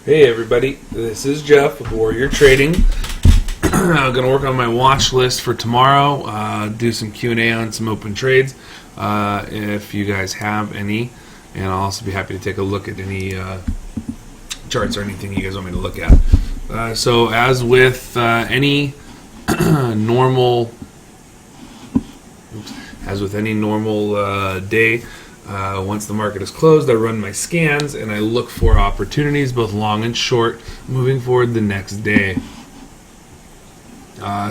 Hey everybody, this is Jeff with Warrior Trading. I'm going to work on my watch list for tomorrow, do some Q&A on some open trades if you guys have any, and I'll also be happy to take a look at any charts or anything you guys want me to look at. So as with any normal day, once the market is closed, I run my scans and I look for opportunities, both long and short, moving forward the next day.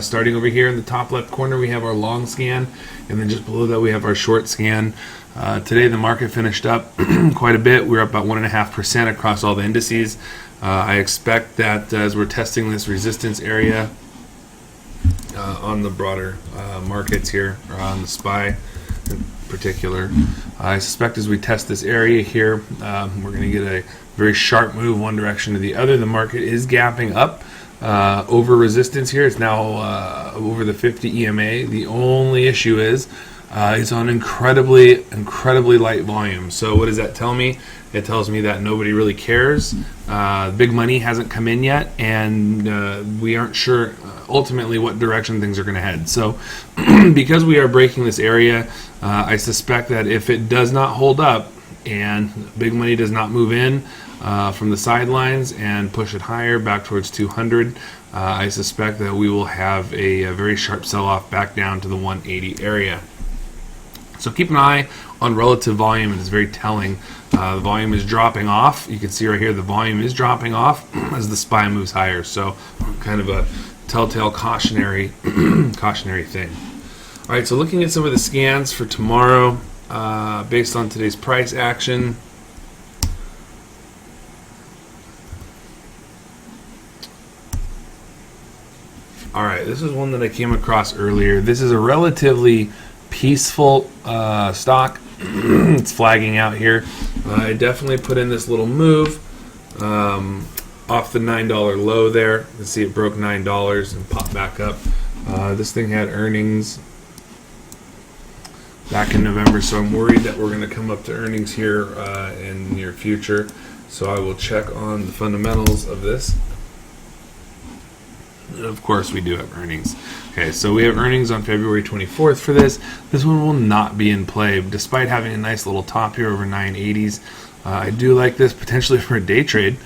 Starting over here in the top left corner, we have our long scan, and then just below that we have our short scan. Today the market finished up quite a bit. We're up about 1.5% across all the indices. I expect that as we're testing this resistance area on the broader markets here, or on the SPY in particular, I suspect as we test this area here, we're going to get a very sharp move one direction to the other. The market is gapping up over resistance here. It's now over the 50 EMA. The only issue is it's on incredibly light volume. So what does that tell me? It tells me that nobody really cares. Big money hasn't come in yet, and we aren't sure ultimately what direction things are going to head. So because we are breaking this area, I suspect that if it does not hold up and big money does not move in from the sidelines and push it higher back towards 200, I suspect that we will have a very sharp sell-off back down to the 180 area. So keep an eye on relative volume. It is very telling. The volume is dropping off. You can see right here the volume is dropping off as the SPY moves higher. So kind of a telltale cautionary thing. All right, so looking at some of the scans for tomorrow based on today's price action. All right, this is one that I came across earlier. This is a relatively peaceful stock. It's flagging out here. I definitely put in this little move off the $9 low there. You can see it broke $9 and popped back up. This thing had earnings back in November, so I'm worried that we're going to come up to earnings here in the near future. So I will check on the fundamentals of this. And of course, we do have earnings. Okay, so we have earnings on February 24th for this. This one will not be in play, despite having a nice little top here over 980s. I do like this potentially for a day trade,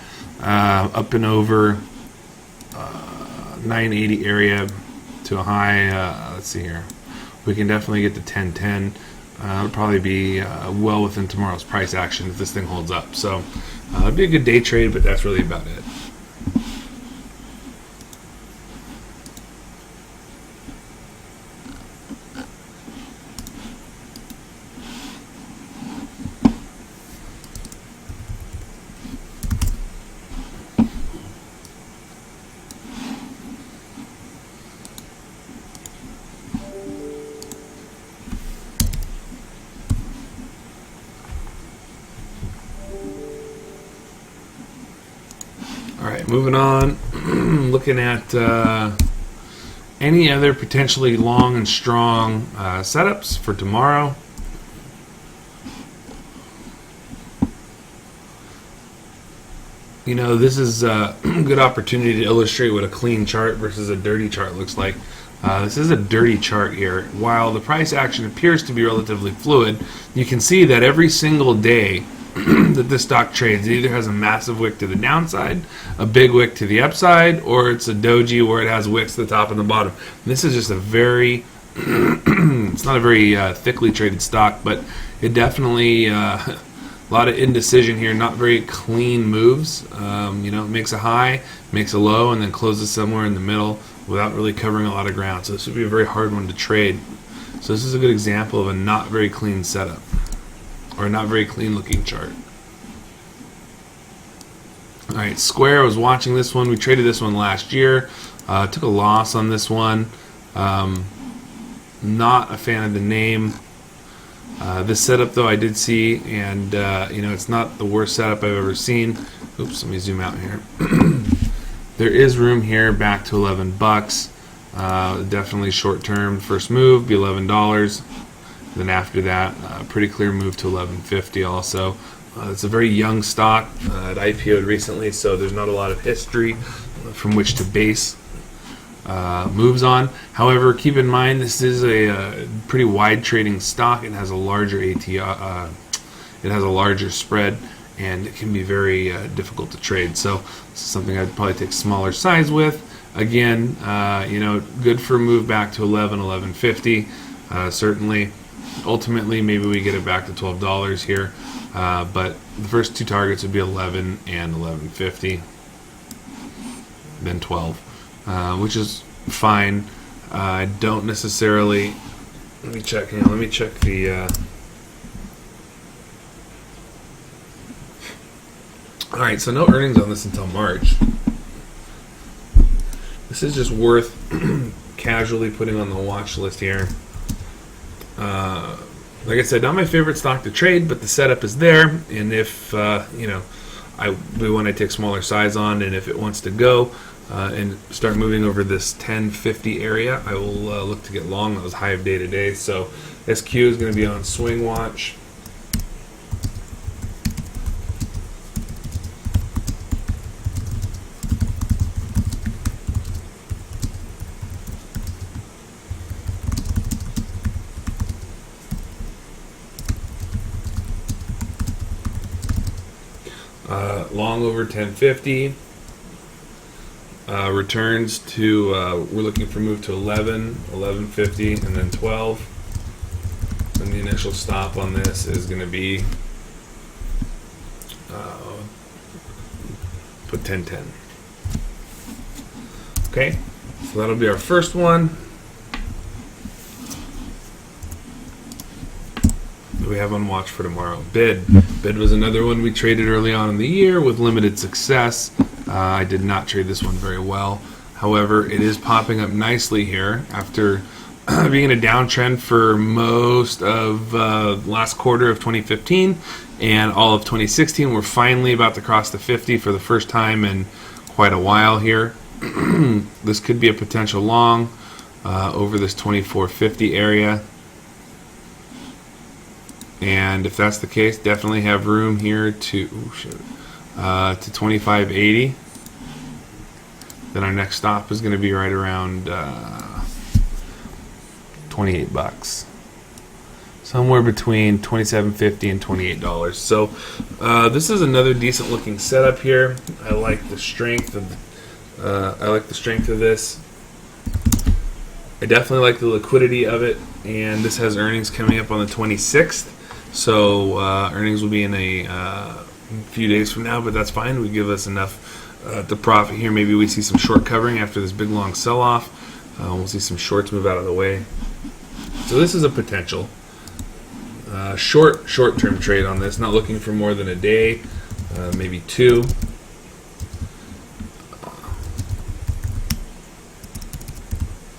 up and over 980 area to a high. Let's see here. We can definitely get to 1010. It'll probably be well within tomorrow's price action if this thing holds up. So it'll be a good day trade, but that's really about it. All right, moving on. Looking at any other potentially long and strong setups for tomorrow. You know, this is a good opportunity to illustrate what a clean chart versus a dirty chart looks like. This is a dirty chart here. While the price action appears to be relatively fluid, you can see that every single day that this stock trades, it either has a massive wick to the downside, a big wick to the upside, or it's a doji where it has wicks to the top and the bottom. And this is just a very it's not a very thickly traded stock, but it definitely a lot of indecision here, not very clean moves. You know, it makes a high, makes a low, and then closes somewhere in the middle without really covering a lot of ground. So this would be a very hard one to trade. So this is a good example of a not very clean setup, or a not very clean looking chart. All right, Square, I was watching this one. We traded this one last year. Took a loss on this one. Not a fan of the name. This setup, though, I did see, and you know, it's not the worst setup I've ever seen. Oops, let me zoom out here. There is room here back to $11. Definitely short term. First move be $11. Then after that, pretty clear move to $11.50 also. It's a very young stock. It IPO'd recently, so there's not a lot of history from which to base moves on. However, keep in mind this is a pretty wide trading stock. It has a larger ATR, it has a larger spread, and it can be very difficult to trade. So this is something I'd probably take smaller size with. Again, good for a move back to 11.50. Certainly, ultimately, maybe we get it back to $12 here. But the first two targets would be 11 and 11.50, then 12, which is fine. I don't necessarily. Let me check the. All right, so no earnings on this until March. This is just worth casually putting on the watch list here. Like I said, not my favorite stock to trade, but the setup is there, and if we want to take smaller size on, and if it wants to go and start moving over this 10.50 area, I will look to get long. That was high of day today, so SQ is going to be on swing watch. Long over 10.50, returns to we're looking for move to 11, 11.50, and then 12. And the initial stop on this is going to be put 10.10. Okay, so that'll be our first one. We have on watch for tomorrow. Bid was another one we traded early on in the year with limited success. I did not trade this one very well. However, it is popping up nicely here after being in a downtrend for most of last quarter of 2015 and all of 2016. We're finally about to cross the 50 for the first time in quite a while here. This could be a potential long over this 24.50 area. And if that's the case, definitely have room here to 25.80. Then our next stop is going to be right around $28, somewhere between $27.50 and $28. So this is another decent looking setup here. I like the strength of this. I definitely like the liquidity of it, and this has earnings coming up on the 26th. So earnings will be in a few days from now, but that's fine. We give us enough to profit here. Maybe we see some short covering after this big long sell-off. We'll see some shorts move out of the way. So this is a potential short-term trade on this. Not looking for more than a day, maybe two.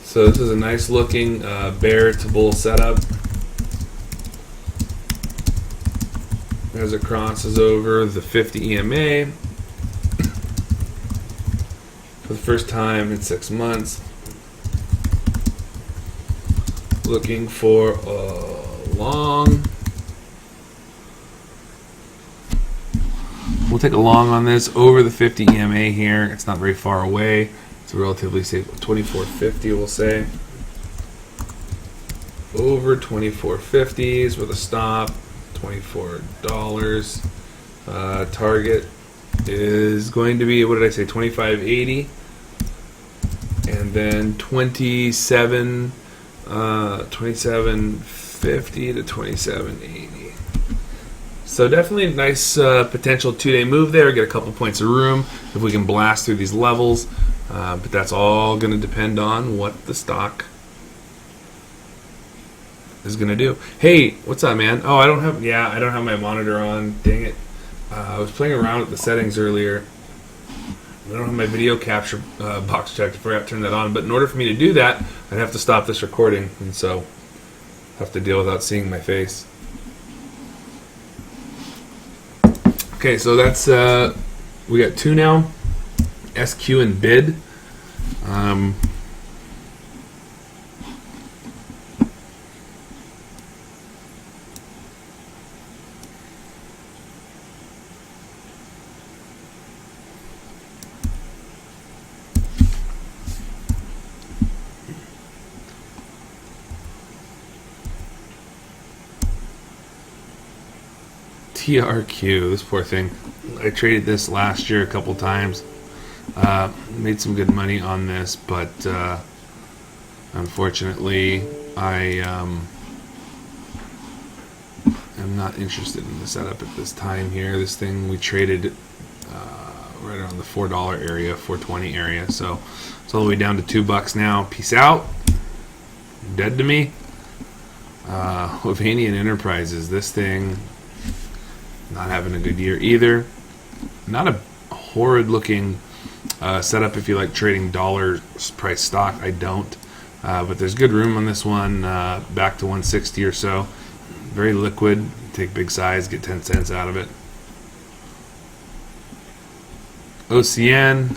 So this is a nice looking bear to bull setup. As it crosses over the 50 EMA for the first time in 6 months. Looking for a long. We'll take a long on this over the 50 EMA here. It's not very far away. It's a relatively safe 24.50, we'll say. Over 24.50s with a stop. $24. Target is going to be, what did I say, 25.80, and then 27.50 to 27.80. So definitely a nice potential 2-day move there. Get a couple points of room if we can blast through these levels, but that's all going to depend on what the stock is gonna do. Hey, what's up, man? Oh, I don't have my monitor on. Dang it! I was playing around with the settings earlier. I don't have my video capture box checked. I forgot to turn that on. But in order for me to do that, I'd have to stop this recording, and so I have to deal without seeing my face. Okay, so that's we got two now. SQ and bid. TRQ, this poor thing. I traded this last year a couple times. Made some good money on this, but unfortunately, I am not interested in the setup at this time here. This thing we traded right around the $4 area, $4.20 area. So it's all the way down to $2 now. Peace out. Dead to me. Hovanian Enterprises. This thing not having a good year either. Not a horrid looking setup if you like trading dollar price stock. I don't. But there's good room on this one, back to 160 or so. Very liquid. Take big size, get 10 cents out of it. OCN,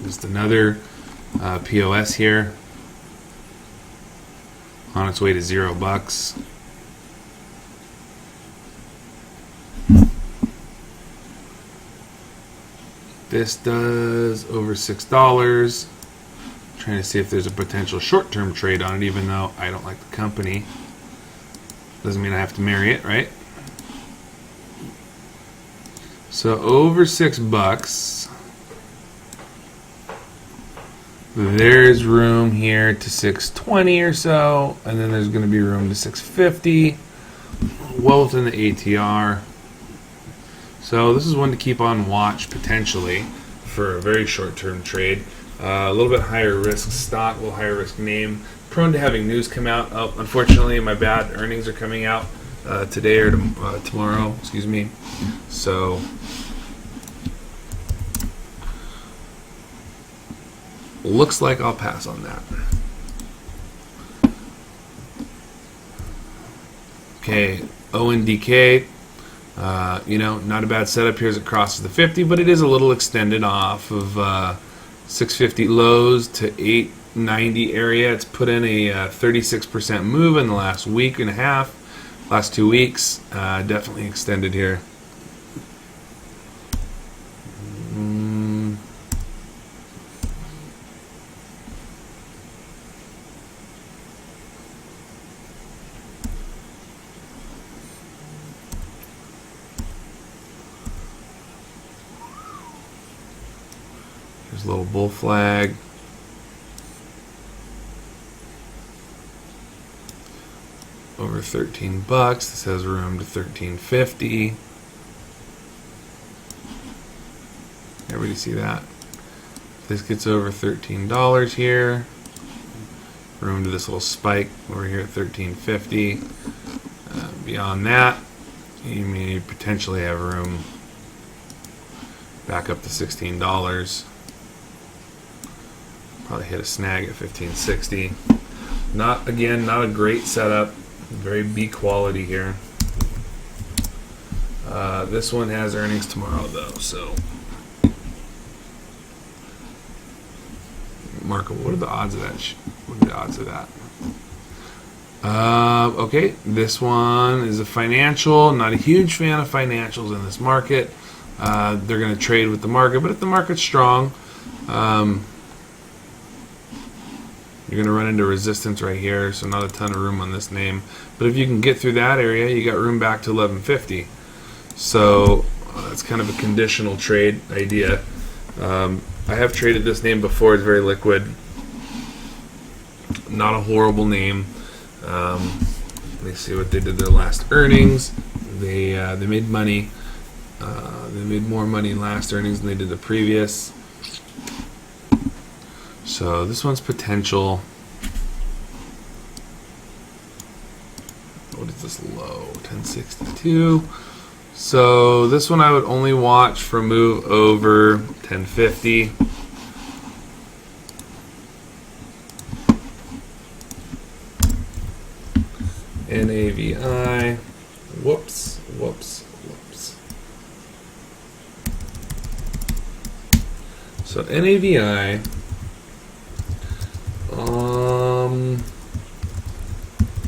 just another POS here, on its way to $0. This does over $6. Trying to see if there's a potential short-term trade on it, even though I don't like the company. Doesn't mean I have to marry it, right? So over $6. There's room here to 620 or so, and then there's going to be room to 650. Well within the ATR. So this is one to keep on watch potentially for a very short-term trade. A little bit higher risk stock, a little higher risk name. Prone to having news come out. Oh, unfortunately, my bad earnings are coming out today or tomorrow. Excuse me. So looks like I'll pass on that. Okay, ONDK. Not a bad setup here as it crosses the 50, but it is a little extended off of 650 lows to 890 area. It's put in a 36% move in the last week and a half, last 2 weeks. Definitely extended here. There's a little bull flag. Over $13. This has room to $13.50. Everybody see that? This gets over $13 here. Room to this little spike over here at $13.50. Beyond that, you may potentially have room back up to $16. Probably hit a snag at $15.60. Not a great setup. Very B quality here. This one has earnings tomorrow though, so Marco, what are the odds of that? What are the odds of that? Okay, this one is a financial. Not a huge fan of financials in this market. They're going to trade with the market, but if the market's strong, you're going to run into resistance right here, so not a ton of room on this name. But if you can get through that area, you got room back to 1150. So it's kind of a conditional trade idea. I have traded this name before. It's very liquid. Not a horrible name. Let me see what they did their last earnings. They made money. They made more money in last earnings than they did the previous. So this one's potential. What is this low? 1062. So this one I would only watch for move over 1050. NAVI. Whoops. So NAVI.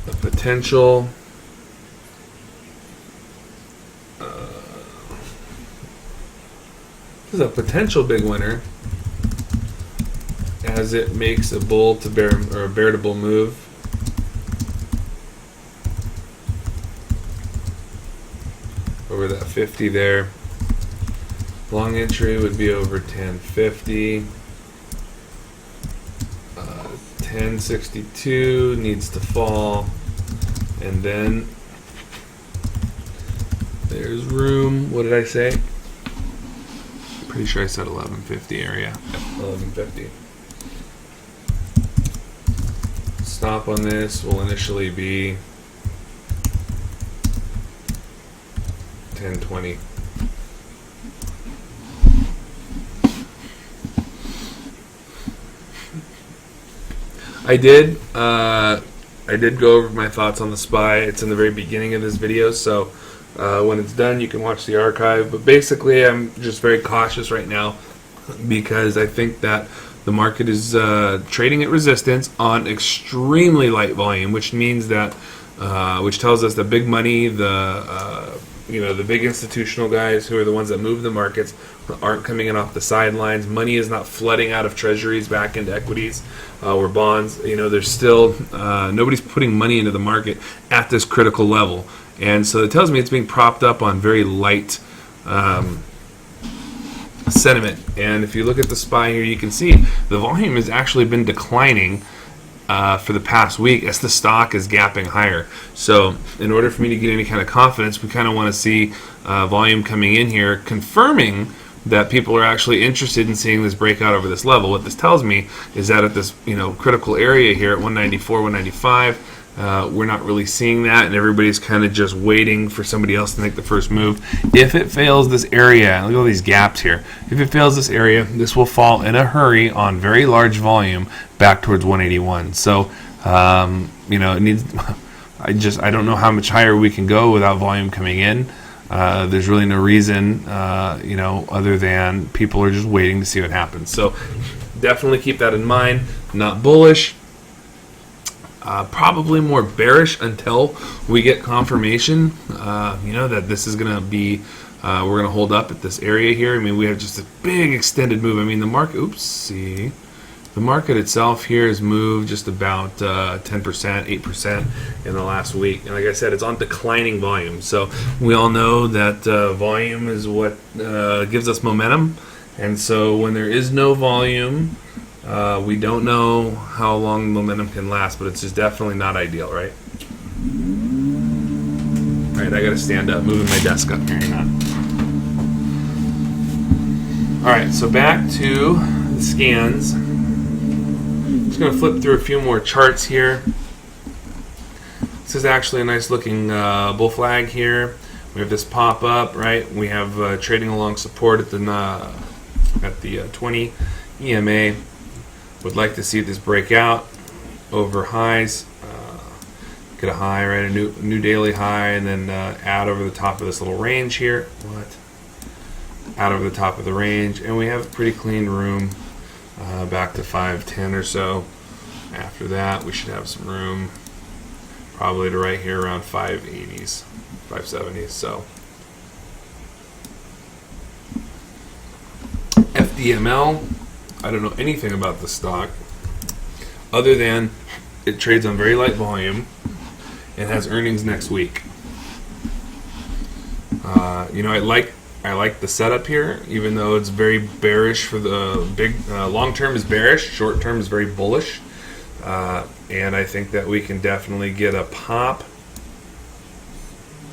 A potential. This is a potential big winner as it makes a bull to bear or a bear to bull move. over that 50 there. Long entry would be over 1050. 1062 needs to fall, and then there's room. What did I say? Pretty sure I said 1150 area. 1150. Stop on this will initially be 1020. I did go over my thoughts on the SPY. It's in the very beginning of this video, so when it's done, you can watch the archive. But basically, I'm just very cautious right now because I think that the market is trading at resistance on extremely light volume, which means that, which tells us the big money, the big institutional guys who are the ones that move the markets aren't coming in off the sidelines. Money is not flooding out of treasuries back into equities or bonds. There's still nobody's putting money into the market at this critical level, and so it tells me it's being propped up on very light sentiment. And if you look at the SPY here, you can see the volume has actually been declining for the past week as the stock is gapping higher. So in order for me to get any kind of confidence, we kind of want to see volume coming in here, confirming that people are actually interested in seeing this breakout over this level. What this tells me is that at this critical area here at 194, 195, we're not really seeing that, and everybody's kind of just waiting for somebody else to make the first move. If it fails this area, look at all these gaps here. If it fails this area, this will fall in a hurry on very large volume back towards 181. So, it needs. I don't know how much higher we can go without volume coming in. There's really no reason, other than people are just waiting to see what happens. So, definitely keep that in mind. Not bullish. Probably more bearish until we get confirmation, that this is going to be, we're going to hold up at this area here. I mean, we have just a big extended move. I mean, the market, the market itself here has moved just about 10%, 8% in the last week. And like I said, it's on declining volume. So we all know that volume is what gives us momentum. And so when there is no volume, we don't know how long momentum can last, but it's just definitely not ideal, right? All right, I got to stand up, moving my desk up here. Hang on. All right, so back to the scans. Just going to flip through a few more charts here. This is actually a nice looking bull flag here. We have this pop up, right? We have trading along support at the 20 EMA. Would like to see this break out over highs, get a high, right, a new daily high, and then add over the top of this little range here. Add over the top of the range, and we have a pretty clean room back to 510 or so. After that, we should have some room probably to right here around 580s, 570s. So FDML. I don't know anything about the stock other than it trades on very light volume and has earnings next week. I like the setup here, even though it's very bearish for the big. Long term is bearish, short term is very bullish, and I think that we can definitely get a pop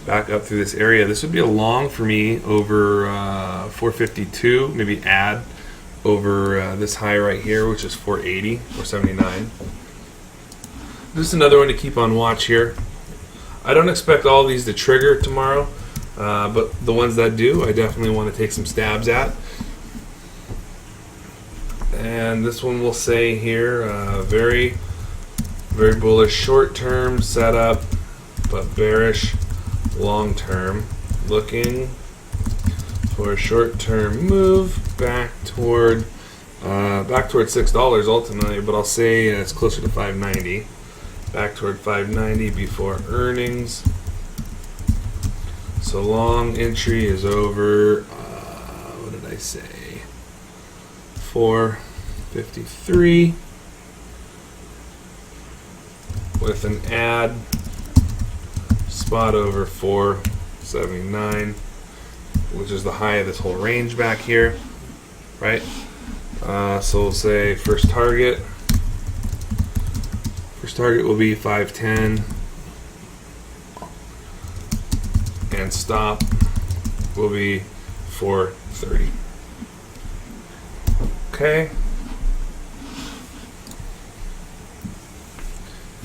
back up through this area. This would be a long for me over 452, maybe add over this high right here, which is 480 or 79. Just another one to keep on watch here. I don't expect all these to trigger tomorrow, but the ones that do, I definitely want to take some stabs at. And this one will say here, very, very bullish short-term setup, but bearish long-term. Looking for a short-term move back toward $6 ultimately, but I'll say it's closer to 590. Back toward 590 before earnings. So long entry is over. What did I say? 453 with an add spot over 479. which is the high of this whole range back here, right? So we'll say first target. First target will be 510, and stop will be 430. Okay.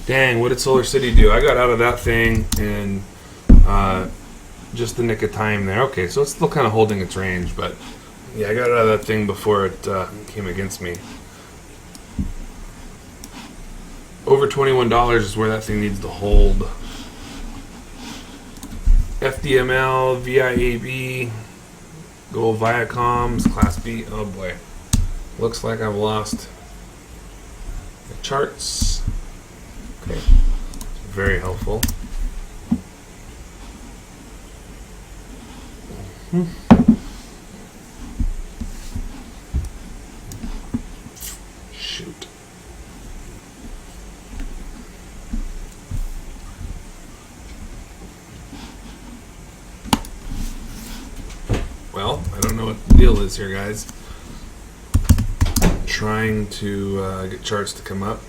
Dang, what did Solar City do? I got out of that thing in just the nick of time there. Okay, so it's still kind of holding its range, but yeah, I got out of that thing before it came against me. Over $21 is where that thing needs to hold. FDML, VIAB, Gold Viacoms, Class B. Oh boy. Looks like I've lost the charts. Okay. Very helpful. Shoot. Well, I don't know what the deal is here, guys. I'm trying to get charts to come up.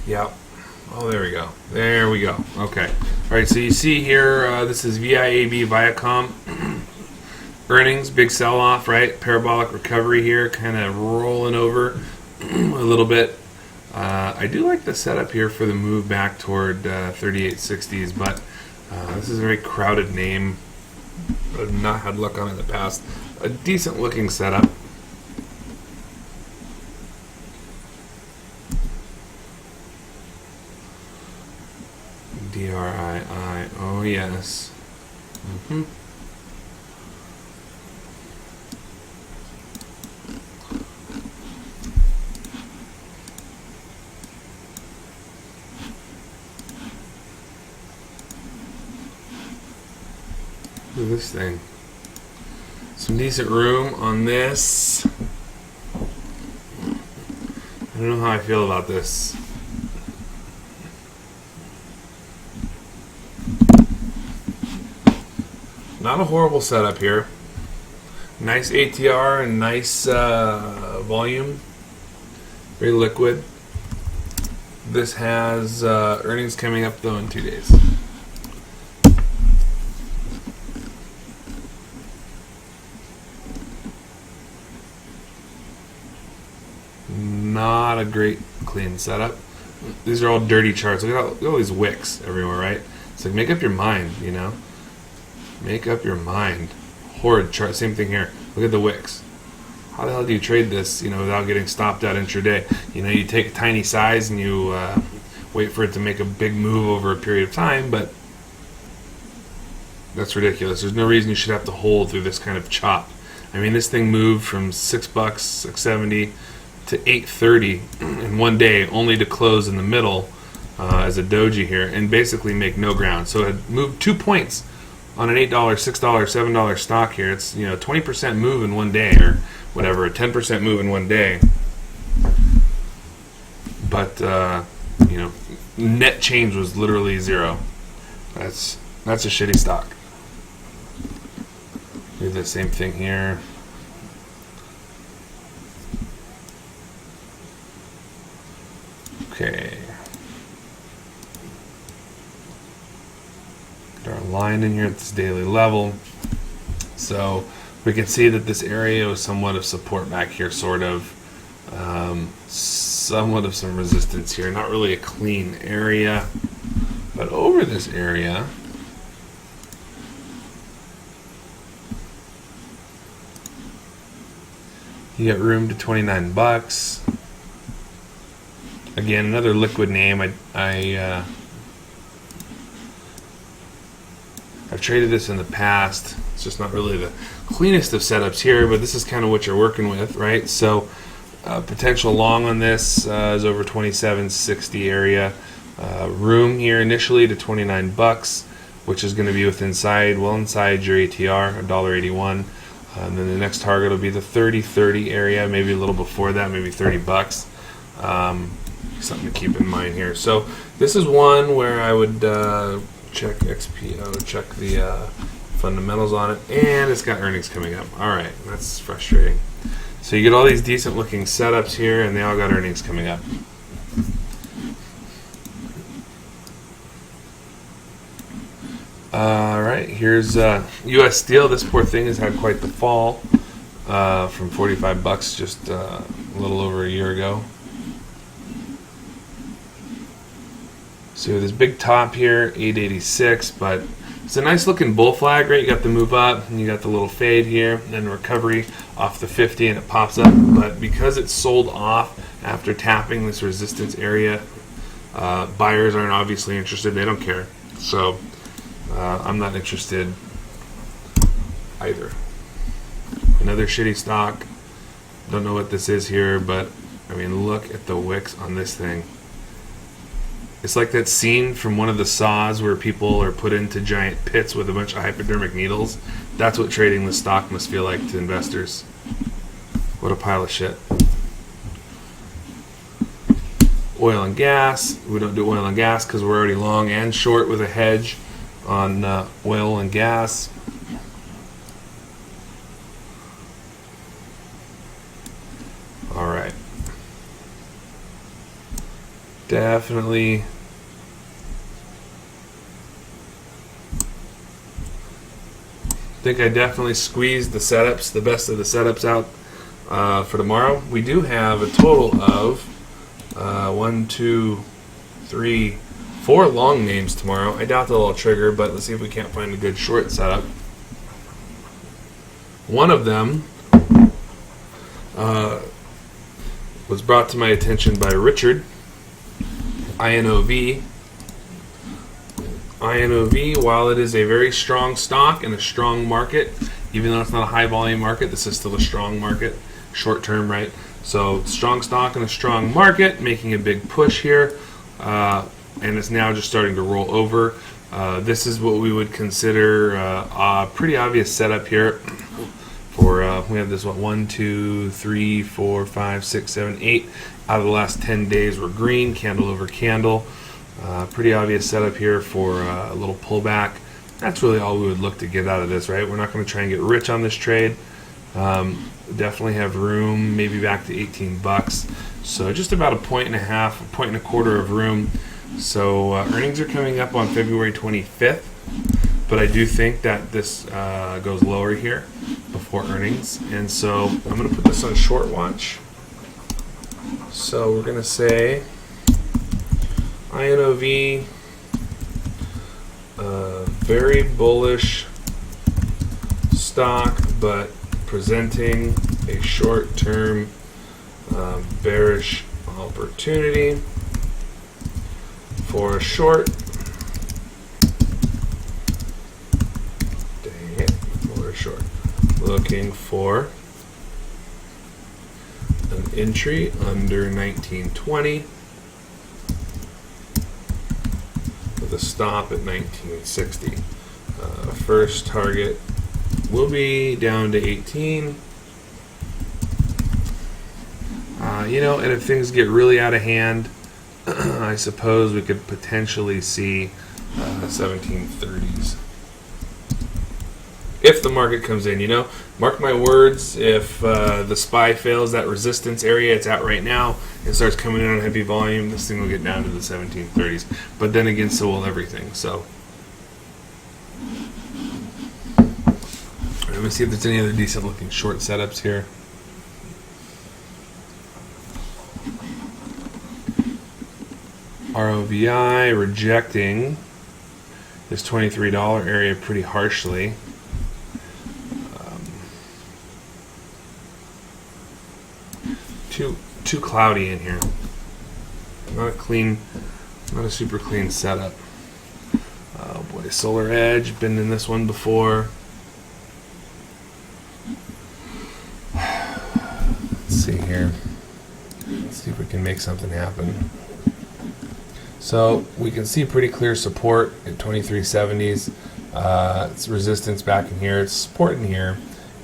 Yeah. Oh, there we go. There we go. Okay. All right. So you see here, this is VIAB Viacom earnings, big sell-off, right? Parabolic recovery here, kind of rolling over a little bit. I do like the setup here for the move back toward 3860s, but this is a very crowded name. I've not had luck on it in the past. A decent-looking setup. DRII. Oh, yes. Look at this thing. Some decent room on this. I don't know how I feel about this. Not a horrible setup here. Nice ATR and nice volume. Very liquid. This has earnings coming up though in 2 days. Not a great clean setup. These are all dirty charts. Look at all these wicks everywhere, right? It's like, make up your mind, you know? Make up your mind. Horrid chart. Same thing here. Look at the wicks. How the hell do you trade this, you know, without getting stopped out intraday? You know, you take a tiny size and you wait for it to make a big move over a period of time, but that's ridiculous. There's no reason you should have to hold through this kind of chop. I mean, this thing moved from $6, $6.70 to $8.30 in 1 day, only to close in the middle as a doji here and basically make no ground. So it moved 2 points on an $8, $6, $7 stock here. It's, you know, 20% move in 1 day, or whatever, a 10% move in 1 day. But you know, net change was literally zero. That's a shitty stock. Do the same thing here. Okay. Get our line in here at this daily level. So we can see that this area was somewhat of support back here, sort of. Somewhat of some resistance here. Not really a clean area. But over this area, you get room to $29. Again, another liquid name. I've traded this in the past. It's just not really the cleanest of setups here, but this is kind of what you're working with, right? So Potential long on this is over 2760 area. Room here initially to 29 bucks, which is going to be well inside your ATR, $1.81. And then the next target will be the 30-30 area, maybe a little before that, maybe 30 bucks. Something to keep in mind here. So this is one where I would check XPO, check the fundamentals on it, and it's got earnings coming up. All right, that's frustrating. So you get all these decent looking setups here, and they all got earnings coming up. All right, here's U.S. Steel. This poor thing has had quite the fall from 45 bucks just a little over a year ago. So this big top here, 886, but it's a nice looking bull flag, right? You got the move up, and you got the little fade here, and then recovery off the 50, and it pops up. But because it's sold off after tapping this resistance area, buyers aren't obviously interested. They don't care. So I'm not interested either. Another shitty stock. Don't know what this is here, but I mean, look at the wicks on this thing. It's like that scene from one of the Saws where people are put into giant pits with a bunch of hypodermic needles. That's what trading this stock must feel like to investors. What a pile of shit. Oil and gas. We don't do oil and gas because we're already long and short with a hedge on oil and gas. All right. Definitely. I think I definitely squeezed the setups, the best of the setups out for tomorrow. We do have a total of 1, 2, 3, 4 long names tomorrow. I doubt they'll all trigger, but let's see if we can't find a good short setup. One of them was brought to my attention by Richard. INOV. INOV, while it is a very strong stock in a strong market, even though it's not a high volume market, this is still a strong market, short term, right? So strong stock in a strong market, making a big push here, and it's now just starting to roll over. This is what we would consider a pretty obvious setup here. For we have this 1, 2, 3, 4, 5, 6, 7, 8 out of the last 10 days were green, candle over candle. Pretty obvious setup here for a little pullback. That's really all we would look to get out of this, right? We're not going to try and get rich on this trade. Definitely have room, maybe back to 18 bucks. So just about 1.5, 1.25 of room. So earnings are coming up on February 25th. But I do think that this goes lower here before earnings. And so I'm going to put this on short watch. So we're going to say INOV, very bullish stock, but presenting a short-term bearish opportunity for a short. Short. Looking for an entry under 1920 with a stop at 1960. First target will be down to 18. And if things get really out of hand, I suppose we could potentially see 1730s. If the market comes in, mark my words, if the SPY fails that resistance area it's at right now and starts coming in on heavy volume, this thing will get down to the 1730s. But then again, so will everything. So let me see if there's any other decent looking short setups here. ROVI rejecting this $23 area pretty harshly. Too cloudy in here. Not a super clean setup. Oh boy, Solar Edge, been in this one before. Let's see here. Let's see if we can make something happen. So we can see pretty clear support at 2370s. It's resistance back in here. It's support in here,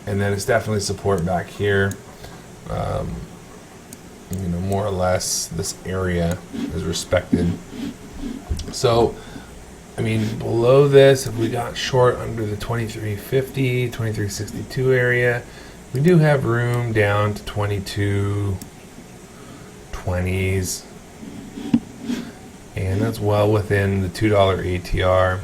and then it's definitely support back here. More or less, this area is respected. So, below this, if we got short under the 2350, 2362 area, we do have room down to 2220s. And that's well within the $2 ATR.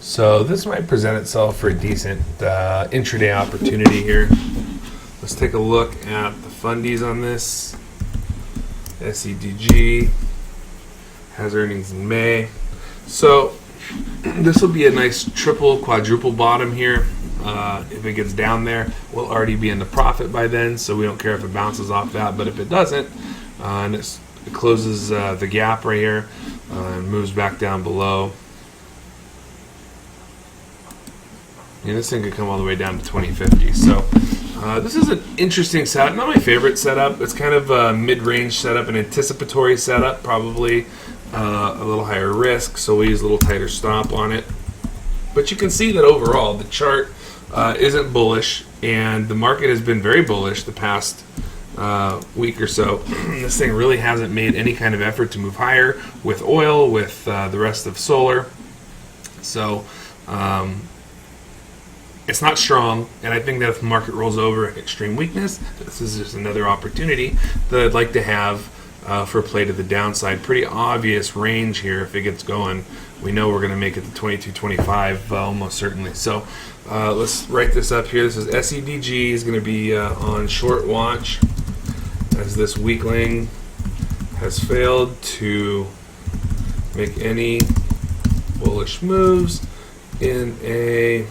So this might present itself for a decent intraday opportunity here. Let's take a look at the fundies on this. SEDG has earnings in May. So this will be a nice triple, quadruple bottom here. If it gets down there, we'll already be in the profit by then, so we don't care if it bounces off that. But if it doesn't, and it closes the gap right here and moves back down below, this thing could come all the way down to 2050. So this is an interesting setup. Not my favorite setup. It's kind of a mid-range setup, an anticipatory setup, probably a little higher risk, so we use a little tighter stop on it. But you can see that overall the chart isn't bullish, and the market has been very bullish the past week or so. This thing really hasn't made any kind of effort to move higher with oil, with the rest of solar. So it's not strong, and I think that if the market rolls over at extreme weakness, this is just another opportunity that I'd like to have for a play to the downside. Pretty obvious range here. If it gets going, we know we're going to make it to 2225 almost certainly. So let's write this up here. This is SEDG is going to be on short watch, as this weakling has failed to make any bullish moves in a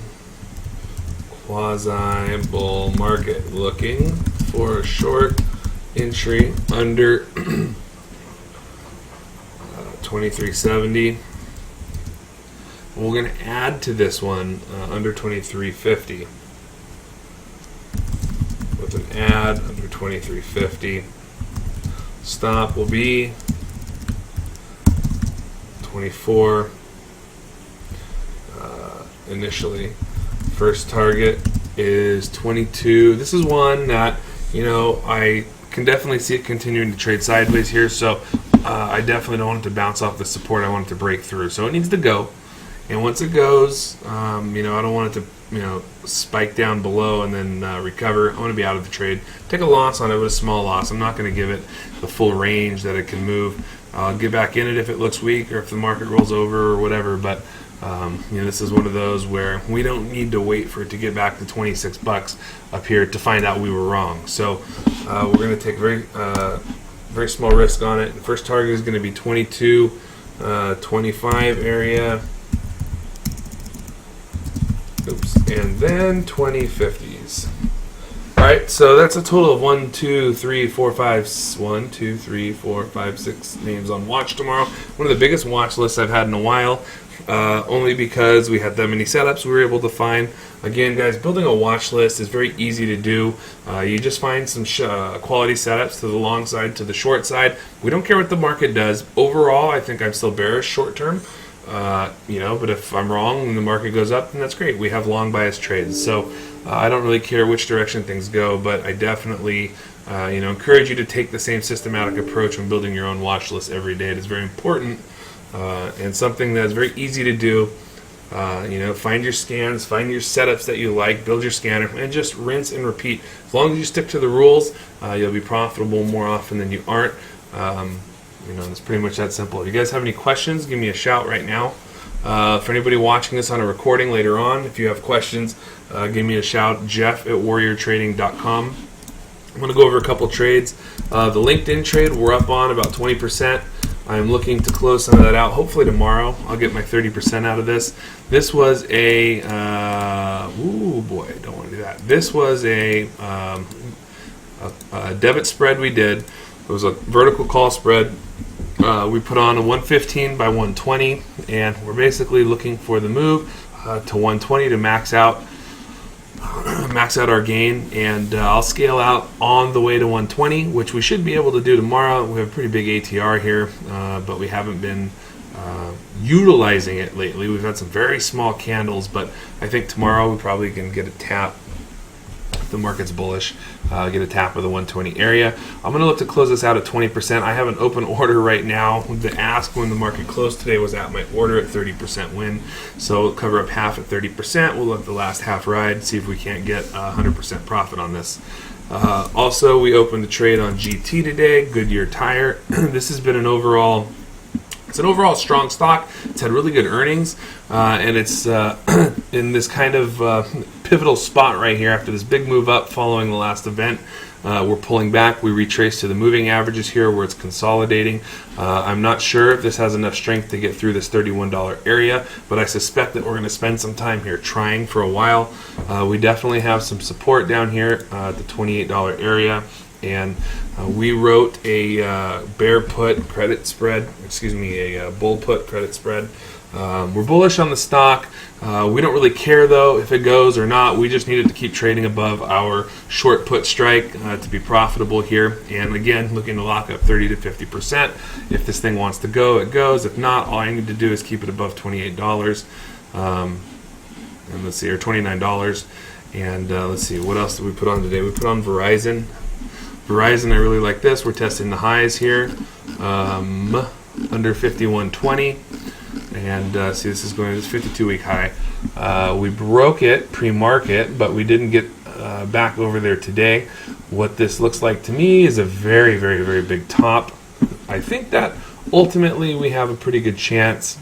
quasi-bull market, looking for a short entry under 2370. We're going to add to this one under 2350 with an add under 2350. Stop will be 24 initially. First target is 22. This is one that, I can definitely see it continuing to trade sideways here. So I definitely don't want it to bounce off the support. I want it to break through. So it needs to go. And once it goes, I don't want it to, spike down below and then recover. I want to be out of the trade. Take a loss on it, but a small loss. I'm not going to give it the full range that it can move. I'll get back in it if it looks weak or if the market rolls over or whatever. But this is one of those where we don't need to wait for it to get back to $26 up here to find out we were wrong. So we're going to take very small risk on it. The first target is going to be 22.25 area. Oops, and then 2050s. All right, so that's a total of 1, 2, 3, 4, 5, 1, 2, 3, 4, 5, 6 names on watch tomorrow. One of the biggest watch lists I've had in a while. Only because we had that many setups we were able to find. Again, guys, building a watch list is very easy to do. You just find some quality setups to the long side, to the short side. We don't care what the market does. Overall, I think I'm still bearish short term. But if I'm wrong and the market goes up, then that's great. We have long bias trades. So I don't really care which direction things go, but I definitely encourage you to take the same systematic approach when building your own watch list every day. It is very important. And something that's very easy to do. Find your scans, find your setups that you like, build your scanner, and just rinse and repeat. As long as you stick to the rules, you'll be profitable more often than you aren't. It's pretty much that simple. If you guys have any questions, give me a shout right now. For anybody watching this on a recording later on, if you have questions, give me a shout, jeff@warriortrading.com. I'm going to go over a couple trades. The LinkedIn trade, we're up on about 20%. I'm looking to close some of that out. Hopefully tomorrow I'll get my 30% out of this. This was a, don't want to do that. This was a debit spread we did. It was a vertical call spread. We put on a 115 by 120, and we're basically looking for the move to 120 to max out max out our gain, and I'll scale out on the way to 120, which we should be able to do tomorrow. We have a pretty big ATR here, but we haven't been utilizing it lately. We've had some very small candles, but I think tomorrow we probably can get a tap. If the market's bullish, get a tap of the 120 area. I'm going to look to close this out at 20%. I have an open order right now. The ask when the market closed today was at my order at 30% win. So we'll cover up half at 30%. We'll let the last half ride, see if we can't get 100% profit on this. Also, we opened a trade on GT today, Goodyear Tire. This has been an overall strong stock. It's had really good earnings, and it's in this kind of pivotal spot right here after this big move up following the last event. We're pulling back. We retrace to the moving averages here where it's consolidating. I'm not sure if this has enough strength to get through this $31 area, but I suspect that we're going to spend some time here trying for a while. We definitely have some support down here at the $28 area. And we wrote a bear put credit spread, a bull put credit spread. We're bullish on the stock. We don't really care though if it goes or not. We just needed to keep trading above our short put strike to be profitable here. And again, looking to lock up 30 to 50%. If this thing wants to go, it goes. If not, all I need to do is keep it above $28. And let's see, or $29. And let's see, what else did we put on today? We put on Verizon. Verizon, I really like this. We're testing the highs here, under 51.20, and see, this is going to this 52-week high. We broke it pre-market, but we didn't get back over there today. What this looks like to me is a very, very, very big top. I think that ultimately we have a pretty good chance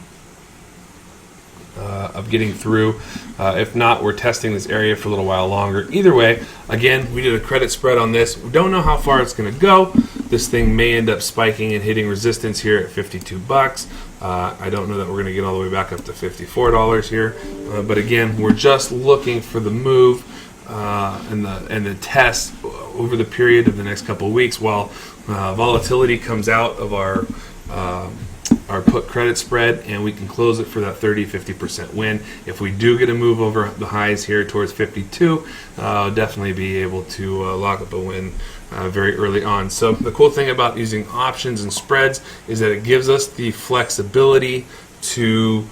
of getting through. If not, we're testing this area for a little while longer. Either way, again, we did a credit spread on this. We don't know how far it's going to go. This thing may end up spiking and hitting resistance here at 52 bucks. I don't know that we're going to get all the way back up to $54 here. But again, we're just looking for the move and the test over the period of the next couple of weeks while volatility comes out of our put credit spread, and we can close it for that 30-50% win. If we do get a move over the highs here towards 52, I'll definitely be able to lock up a win very early on. So the cool thing about using options and spreads is that it gives us the flexibility to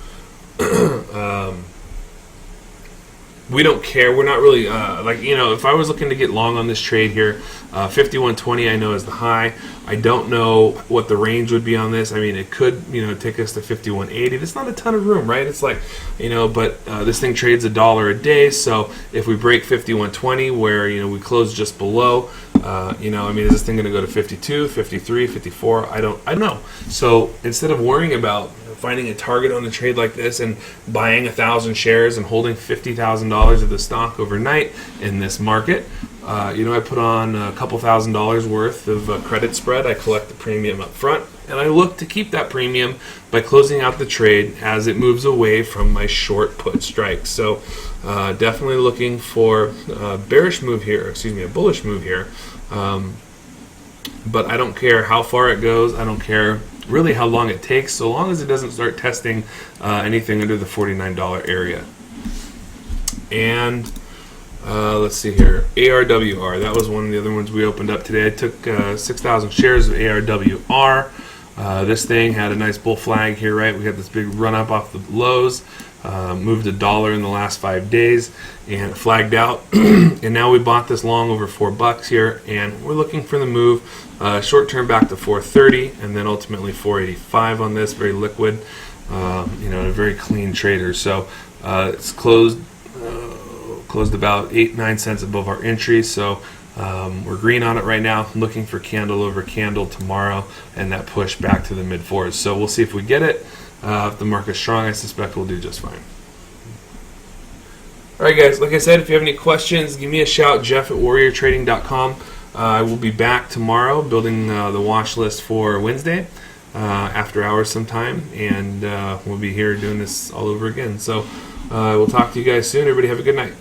we don't care. We're not really if I was looking to get long on this trade here, 51.20 I know is the high. I don't know what the range would be on this. I mean, it could take us to 51.80. There's not a ton of room, right? It's like but this thing trades $1 a day. So if we break 51.20, where we close just below, I mean, is this thing going to go to 52, 53, 54? I don't know. So instead of worrying about finding a target on a trade like this and buying 1,000 shares and holding $50,000 of the stock overnight in this market, I put on a couple $1,000s worth of credit spread. I collect the premium up front, and I look to keep that premium by closing out the trade as it moves away from my short put strike. So definitely looking for a bullish move here. But I don't care how far it goes. I don't care really how long it takes, so long as it doesn't start testing anything under the $49 area. And let's see here, ARWR, that was one of the other ones we opened up today. I took 6,000 shares of ARWR. This thing had a nice bull flag here, right? We had this big run up off the lows, moved $1 in the last 5 days, and it flagged out. And now we bought this long over $4 here, and we're looking for the move short term back to 430, and then ultimately 485 on this. Very liquid, a very clean trader. So it's closed about 8-9 cents above our entry. So we're green on it right now, looking for candle over candle tomorrow and that push back to the mid fours. So we'll see if we get it. If the market's strong, I suspect we'll do just fine. All right, guys, like I said, if you have any questions, give me a shout, jeff@warriortrading.com. I will be back tomorrow building the watch list for Wednesday after hours sometime, and we'll be here doing this all over again. So we'll talk to you guys soon. Everybody have a good night.